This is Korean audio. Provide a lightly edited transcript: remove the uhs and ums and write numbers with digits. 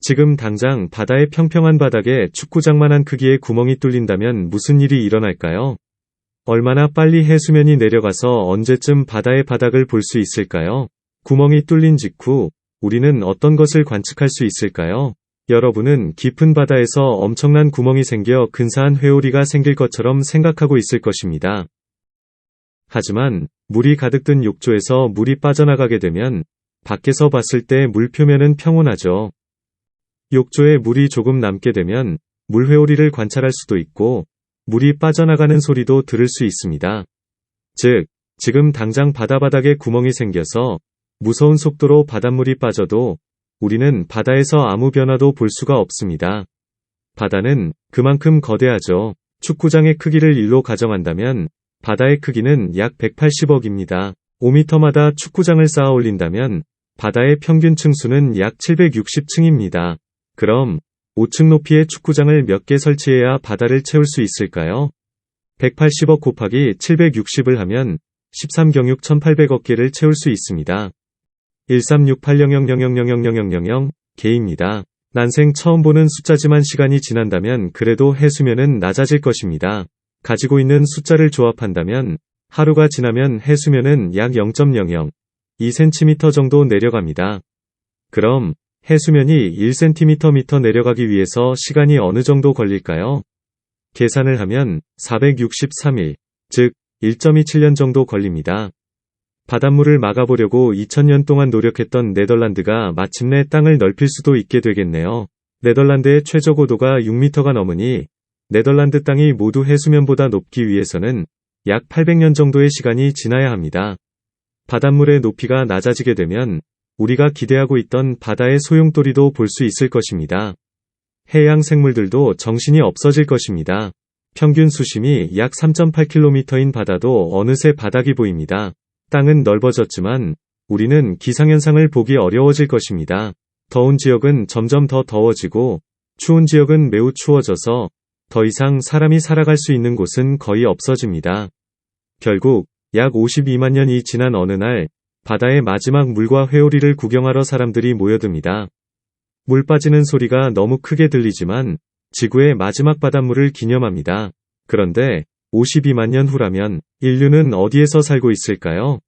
지금 당장 바다의 평평한 바닥에 축구장만한 크기의 구멍이 뚫린다면 무슨 일이 일어날까요? 얼마나 빨리 해수면이 내려가서 언제쯤 바다의 바닥을 볼 수 있을까요? 구멍이 뚫린 직후 우리는 어떤 것을 관측할 수 있을까요? 여러분은 깊은 바다에서 엄청난 구멍이 생겨 근사한 회오리가 생길 것처럼 생각하고 있을 것입니다. 하지만 물이 가득 든 욕조에서 물이 빠져나가게 되면 밖에서 봤을 때 물 표면은 평온하죠. 욕조에 물이 조금 남게 되면 물회오리를 관찰할 수도 있고 물이 빠져나가는 소리도 들을 수 있습니다. 즉, 지금 당장 바다바닥에 구멍이 생겨서 무서운 속도로 바닷물이 빠져도 우리는 바다에서 아무 변화도 볼 수가 없습니다. 바다는 그만큼 거대하죠. 축구장의 크기를 1로 가정한다면 바다의 크기는 약 180억입니다. 5m마다 축구장을 쌓아 올린다면 바다의 평균 층수는 약 760층입니다. 그럼 5층 높이의 축구장을 몇 개 설치해야 바다를 채울 수 있을까요? 180억 곱하기 760을 하면 13경육 1800억 개를 채울 수 있습니다. 1368000000000 개입니다. 난생 처음 보는 숫자지만 시간이 지난다면 그래도 해수면은 낮아질 것입니다. 가지고 있는 숫자를 조합한다면 하루가 지나면 해수면은 약 0.002cm 정도 내려갑니다. 그럼 해수면이 1cm 내려가기 위해서 시간이 어느 정도 걸릴까요? 계산을 하면 463일, 즉 1.27년 정도 걸립니다. 바닷물을 막아보려고 2000년 동안 노력했던 네덜란드가 마침내 땅을 넓힐 수도 있게 되겠네요. 네덜란드의 최저 고도가 6m가 넘으니 네덜란드 땅이 모두 해수면보다 높기 위해서는 약 800년 정도의 시간이 지나야 합니다. 바닷물의 높이가 낮아지게 되면 우리가 기대하고 있던 바다의 소용돌이도 볼 수 있을 것입니다. 해양 생물들도 정신이 없어질 것입니다. 평균 수심이 약 3.8km인 바다도 어느새 바닥이 보입니다. 땅은 넓어졌지만 우리는 기상현상을 보기 어려워질 것입니다. 더운 지역은 점점 더 더워지고 추운 지역은 매우 추워져서 더 이상 사람이 살아갈 수 있는 곳은 거의 없어집니다. 결국 약 52만 년이 지난 어느 날 바다의 마지막 물과 회오리를 구경하러 사람들이 모여듭니다. 물 빠지는 소리가 너무 크게 들리지만 지구의 마지막 바닷물을 기념합니다. 그런데 52만 년 후라면 인류는 어디에서 살고 있을까요?